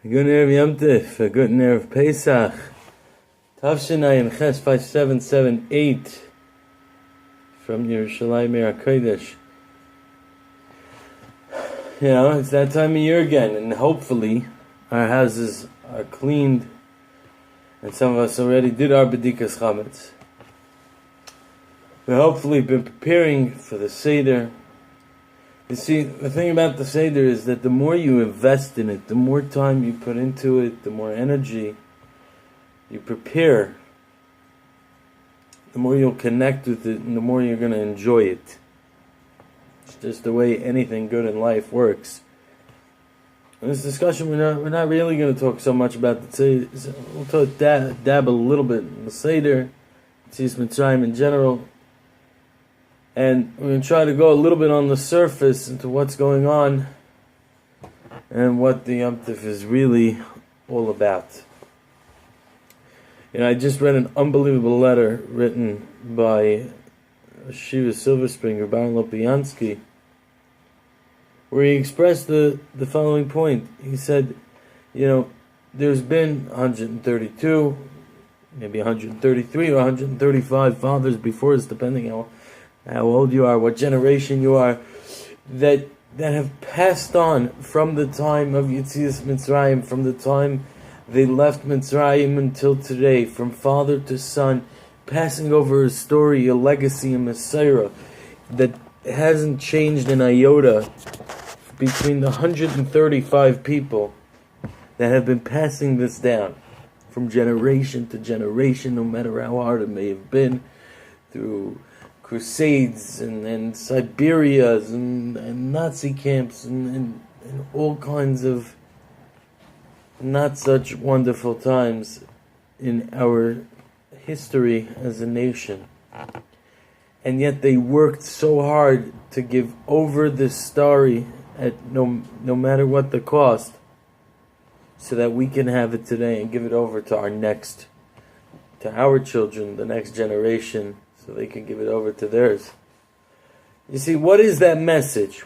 Good Erev Yom Tif, a good Erev Pesach. Tavshinayim Ches 5778 from Yerushalayim Eir HaKodesh. You know, it's that time of year again, and hopefully our houses are cleaned, and some of us already did our B'dikas Chametz. We've hopefully been preparing for the Seder. You see, the thing about the Seder is that the more you invest in it, the more time you put into it, the more energy you prepare, the more you'll connect with it, and the more you're going to enjoy it. It's just the way anything good in life works. In this discussion, we're not really going to talk so much about the Seder. We'll talk dab a little bit in the Seder, Tzis Mitzrayim in general. And we're going to try to go a little bit on the surface into what's going on and what the Yom Tif is really all about. You know, I just read an unbelievable letter written by Shiva Silver Springer, Baron Lopiansky, where he expressed the following point. He said, you know, there's been 132, maybe 133 or 135 fathers before us, depending on how old you are, what generation you are, that have passed on from the time of Yetzias Mitzrayim, from the time they left Mitzrayim until today, from father to son, passing over a story, a legacy, a Messiah that hasn't changed an iota between the 135 people that have been passing this down from generation to generation, no matter how hard it may have been, through crusades and Siberias and Nazi camps and all kinds of not such wonderful times in our history as a nation. And yet they worked so hard to give over this story at no matter what the cost, so that we can have it today and give it over to our children, the next generation, so they can give it over to theirs. You see, what is that message?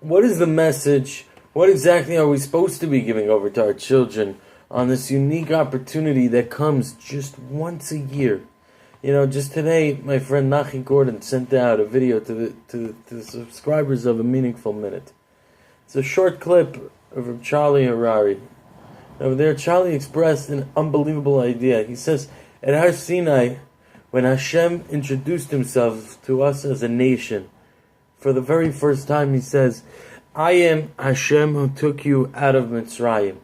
What is the message? What exactly are we supposed to be giving over to our children on this unique opportunity that comes just once a year? You know, just today, my friend Nachi Gordon sent out a video to the subscribers of A Meaningful Minute. It's a short clip of Charlie Harari. Over there, Charlie expressed an unbelievable idea. He says, at Har Sinai, when Hashem introduced himself to us as a nation, for the very first time he says, I am Hashem who took you out of Mitzrayim.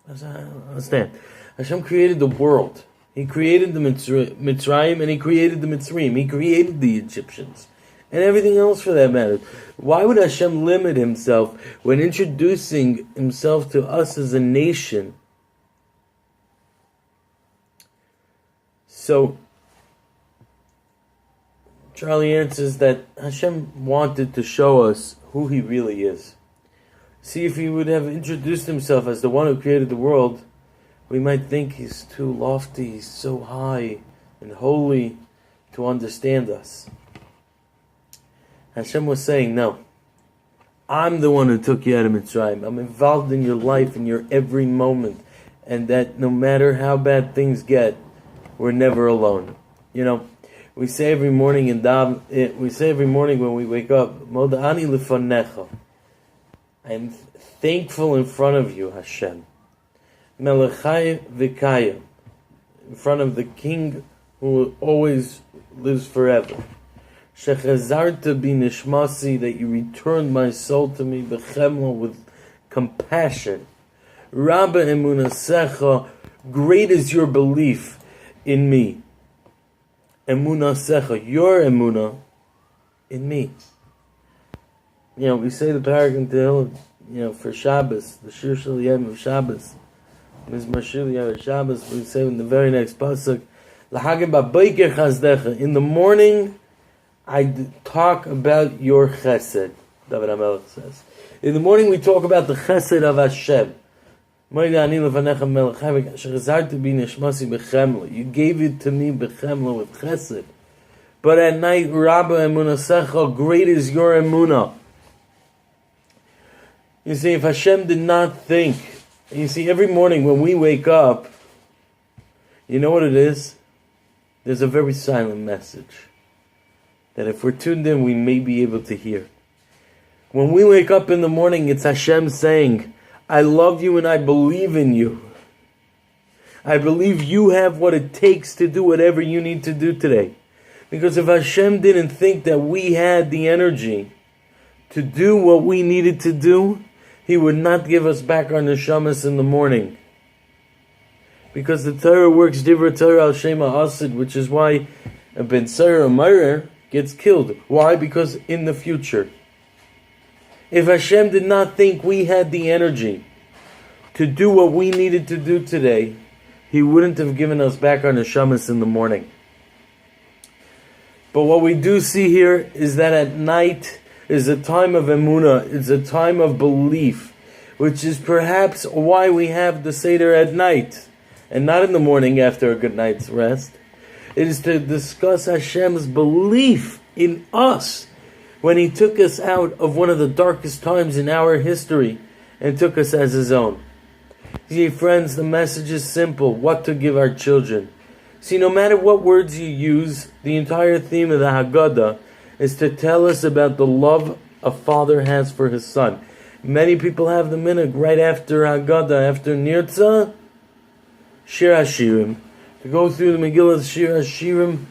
Understand? Hashem created the world. He created the Mitzrayim and he created the Mitzrayim. He created the Egyptians. And everything else for that matter. Why would Hashem limit himself when introducing himself to us as a nation? So Charlie answers that Hashem wanted to show us who he really is. See, if he would have introduced himself as the one who created the world, we might think he's too lofty, he's so high and holy to understand us. Hashem was saying, no, I'm the one who took you out of Mitzrayim. I'm involved in your life, in your every moment, and that no matter how bad things get, we're never alone. You know, we say every morning when we wake up, Moda'ani lefanecha. I'm thankful in front of you, Hashem. Melechai v'kayim. In front of the King who always lives forever. Shechazarta bi nishmasi, that you returned my soul to me, b'chemla, with compassion. Rabba emunasecha, great is your belief in me. Emunasecha, your emuna in me. You know, we say the Paragon Tehillim, you know, for Shabbos, the Shir Shel Yom of Shabbos, Mizmor Shir Yom of Shabbos, we say in the very next pasuk, L'hagim ba'boker chazdecha, in the morning I talk about your chesed, David HaMelech says. In the morning we talk about the chesed of Hashem. You gave it to me b'chemla, with chesed. But at night, Rabba emunasecha, great is your emunah. You see, if Hashem did not think You see, every morning when we wake up, you know what it is? There's a very silent message that if we're tuned in, we may be able to hear. When we wake up in the morning, it's Hashem saying, I love you and I believe in you. I believe you have what it takes to do whatever you need to do today. Because if Hashem didn't think that we had the energy to do what we needed to do, He would not give us back our neshamas in the morning. Because the Torah works Divra Torah al Shema Asid, which is why a Ben Sarah Meir gets killed. Why? Because in the future, if Hashem did not think we had the energy to do what we needed to do today, He wouldn't have given us back our neshamas in the morning. But what we do see here is that at night is a time of emunah, it's a time of belief, which is perhaps why we have the Seder at night, and not in the morning after a good night's rest. It is to discuss Hashem's belief in us when He took us out of one of the darkest times in our history and took us as His own. See, friends, the message is simple: what to give our children. See, no matter what words you use, the entire theme of the Haggadah is to tell us about the love a father has for his son. Many people have the minhag right after Haggadah, after Nirtzah, Shir HaShirim, to go through the Megillah Shir HaShirim,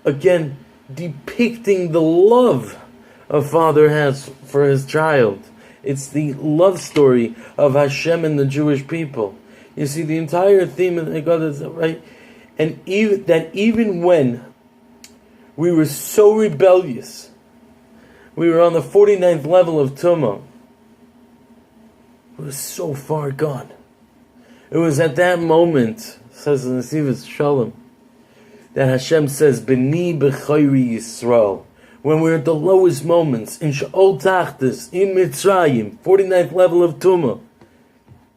again, depicting the love a father has for his child. It's the love story of Hashem and the Jewish people. You see, the entire theme of the Haggadah is right. And even when we were so rebellious, we were on the 49th level of Tumah, it was so far gone. It was at that moment, says the Nesivos Shalom, that Hashem says, B'ni b'chayri Yisrael. When we're at the lowest moments, in Sha'ol Tachtis, in Mitzrayim, 49th level of Tumah.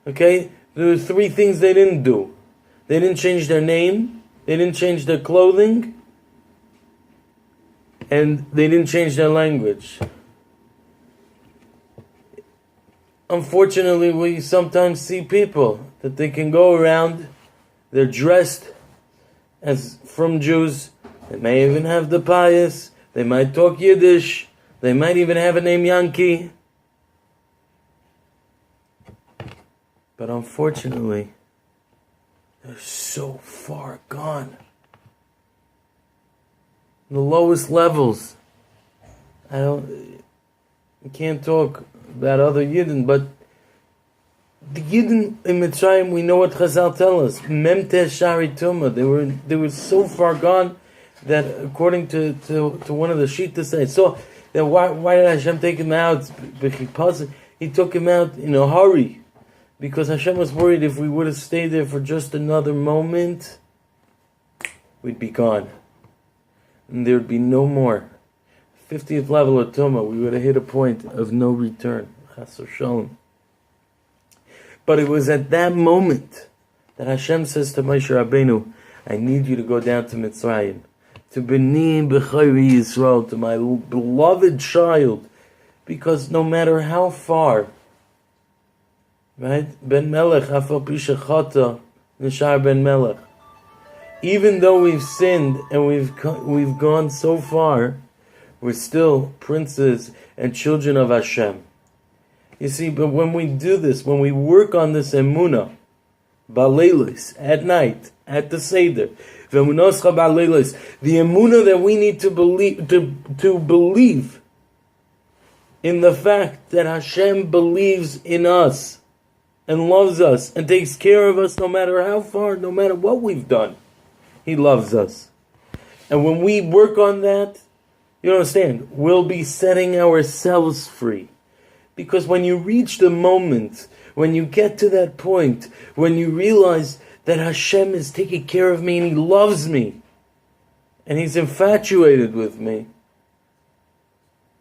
Okay? There were three things they didn't do. They didn't change their name, they didn't change their clothing, and they didn't change their language. Unfortunately, we sometimes see people that they can go around, they're dressed as from Jews, they may even have the pious, they might talk Yiddish, they might even have a name Yankee. But unfortunately, they're so far gone. The lowest levels. I can't talk about other Yidden, but the Yidden in Mitzrayim, we know what Chazal tell us. Memte Shari Tumah. They were so far gone that according to one of the Shittas, I saw that why did Hashem take him out? He took him out in a hurry. Because Hashem was worried if we would have stayed there for just another moment, we'd be gone. And there would be no more. 50th level of Tumah, we would have hit a point of no return. Chas v'shalom. But it was at that moment that Hashem says to Moshe Rabbeinu, I need you to go down to Mitzrayim, to B'ni b'chayri Yisrael, to my beloved child, because no matter how far, right? Ben Melech, Afal Pisha Chata, Nishar Ben Melech. Even though we've sinned and we've gone so far, we're still princes and children of Hashem. You see, but when we do this, when we work on this emunah, baleilis, at night, at the Seder, the emunah that we need to believe in the fact that Hashem believes in us, and loves us, and takes care of us no matter how far, no matter what we've done. He loves us. And when we work on that, you understand, we'll be setting ourselves free. Because when you reach the moment, when you get to that point, when you realize that Hashem is taking care of me and He loves me, and He's infatuated with me,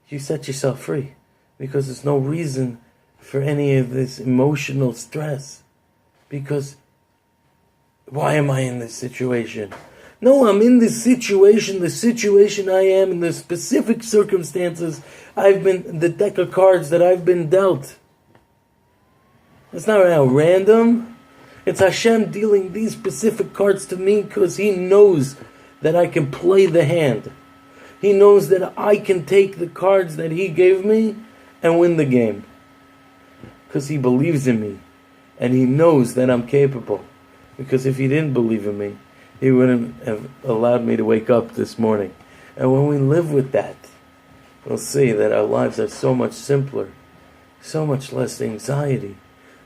you set yourself free. Because there's no reason for any of this emotional stress. Because why am I in this situation? No, I'm in this situation, the situation I am, in the specific circumstances, the deck of cards that I've been dealt. It's not random. It's Hashem dealing these specific cards to me because He knows that I can play the hand. He knows that I can take the cards that He gave me and win the game. Because He believes in me. And He knows that I'm capable. Because if He didn't believe in me, He wouldn't have allowed me to wake up this morning. And when we live with that, we'll see that our lives are so much simpler, so much less anxiety,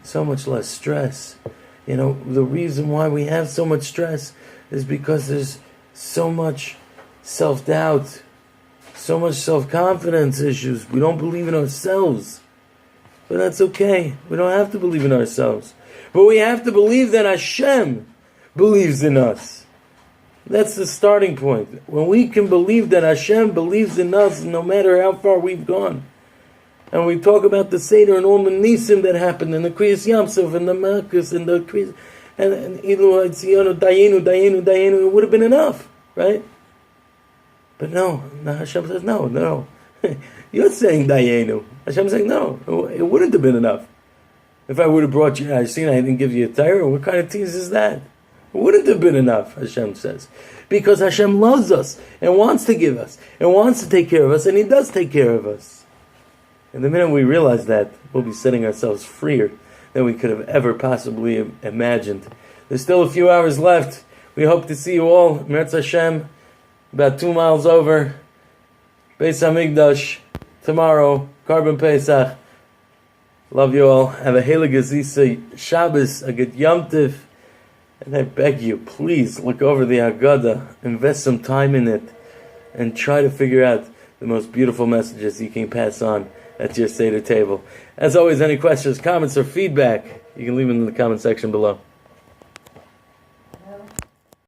so much less stress. You know, the reason why we have so much stress is because there's so much self-doubt, so much self-confidence issues. We don't believe in ourselves. But that's okay. We don't have to believe in ourselves. But we have to believe that Hashem believes in us. That's the starting point. When we can believe that Hashem believes in us, no matter how far we've gone. And we talk about the Seder and all the Nisim that happened, and the Kriyas Yamsuf, and the Malkus, and the Kriyas, and Ilu Hatziyonu, Dayenu, it would have been enough, right? But no, Hashem says, no. You're saying Dayenu. Hashem's saying, no, it wouldn't have been enough. If I would have brought you, I didn't give you a Torah, what kind of tease is that? It wouldn't have been enough, Hashem says. Because Hashem loves us, and wants to give us, and wants to take care of us, and He does take care of us. And the minute we realize that, we'll be setting ourselves freer than we could have ever possibly imagined. There's still a few hours left. We hope to see you all, Meretz Hashem, about 2 miles over, Beis HaMikdash, tomorrow, Carbon Pesach. Love you all. Have a Heilig Azisa Shabbos, a good Yom Tiv. And I beg you, please look over the Haggadah, invest some time in it, and try to figure out the most beautiful messages you can pass on at your Seder table. As always, any questions, comments, or feedback, you can leave them in the comment section below.